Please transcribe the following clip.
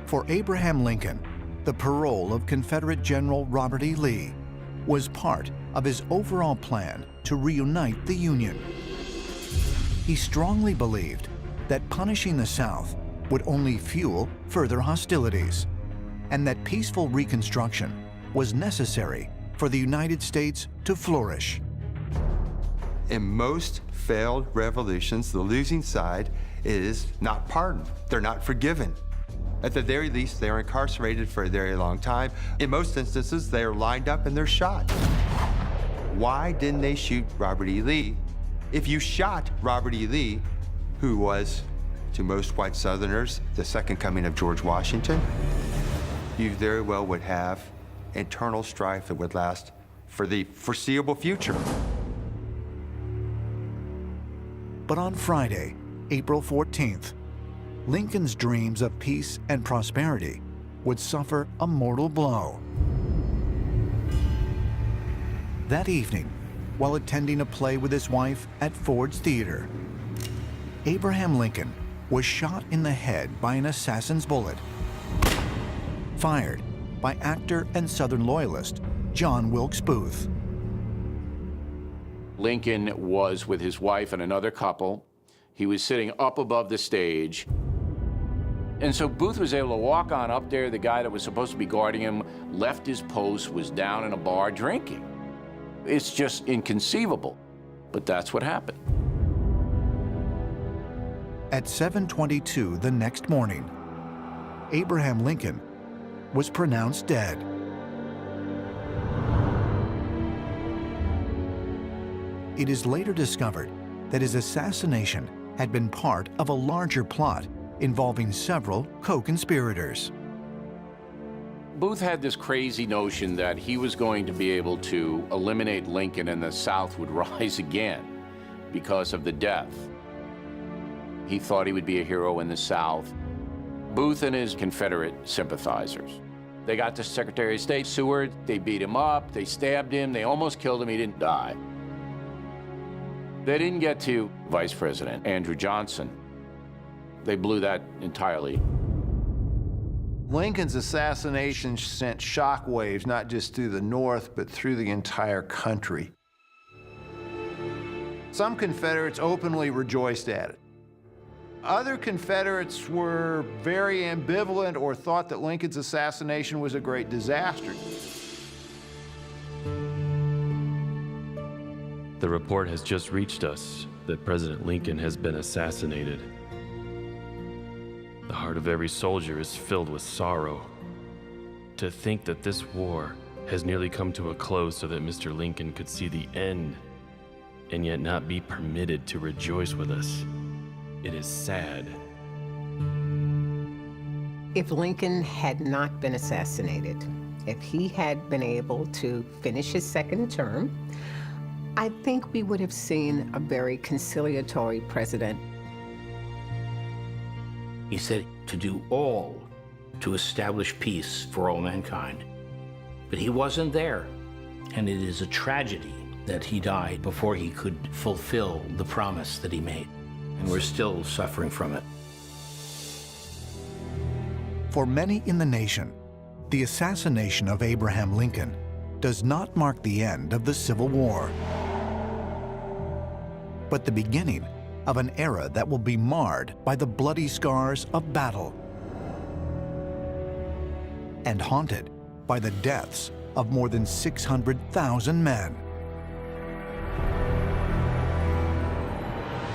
For Abraham Lincoln, the parole of Confederate General Robert E. Lee was part of his overall plan to reunite the Union. He strongly believed that punishing the South would only fuel further hostilities, and that peaceful Reconstruction was necessary for the United States to flourish. In most failed revolutions, the losing side is not pardoned. They're not forgiven. At the very least, they're incarcerated for a very long time. In most instances, they are lined up and they're shot. Why didn't they shoot Robert E. Lee? If you shot Robert E. Lee, who was, to most white Southerners, the second coming of George Washington, you very well would have internal strife that would last for the foreseeable future. But on Friday, April 14th, Lincoln's dreams of peace and prosperity would suffer a mortal blow. That evening, while attending a play with his wife at Ford's Theater, Abraham Lincoln was shot in the head by an assassin's bullet, fired by actor and Southern loyalist John Wilkes Booth. Lincoln was with his wife and another couple. He was sitting up above the stage. And so Booth was able to walk on up there. The guy that was supposed to be guarding him left his post, was down in a bar drinking. It's just inconceivable, but that's what happened. At 7:22 the next morning, Abraham Lincoln was pronounced dead. It is later discovered that his assassination had been part of a larger plot involving several co-conspirators. Booth had this crazy notion that he was going to be able to eliminate Lincoln and the South would rise again because of the death. He thought he would be a hero in the South. Booth and his Confederate sympathizers. They got to Secretary of State Seward, they beat him up, they stabbed him, they almost killed him, he didn't die. They didn't get to Vice President Andrew Johnson. They blew that entirely. Lincoln's assassination sent shockwaves not just through the North, but through the entire country. Some Confederates openly rejoiced at it. Other Confederates were very ambivalent or thought that Lincoln's assassination was a great disaster. The report has just reached us that President Lincoln has been assassinated. The heart of every soldier is filled with sorrow. To think that this war has nearly come to a close so that Mr. Lincoln could see the end and yet not be permitted to rejoice with us. It is sad. If Lincoln had not been assassinated, if he had been able to finish his second term, I think we would have seen a very conciliatory president. He said to do all to establish peace for all mankind. But he wasn't there, and it is a tragedy that he died before he could fulfill the promise that he made. And we're still suffering from it. For many in the nation, the assassination of Abraham Lincoln does not mark the end of the Civil War, but the beginning of an era that will be marred by the bloody scars of battle and haunted by the deaths of more than 600,000 men.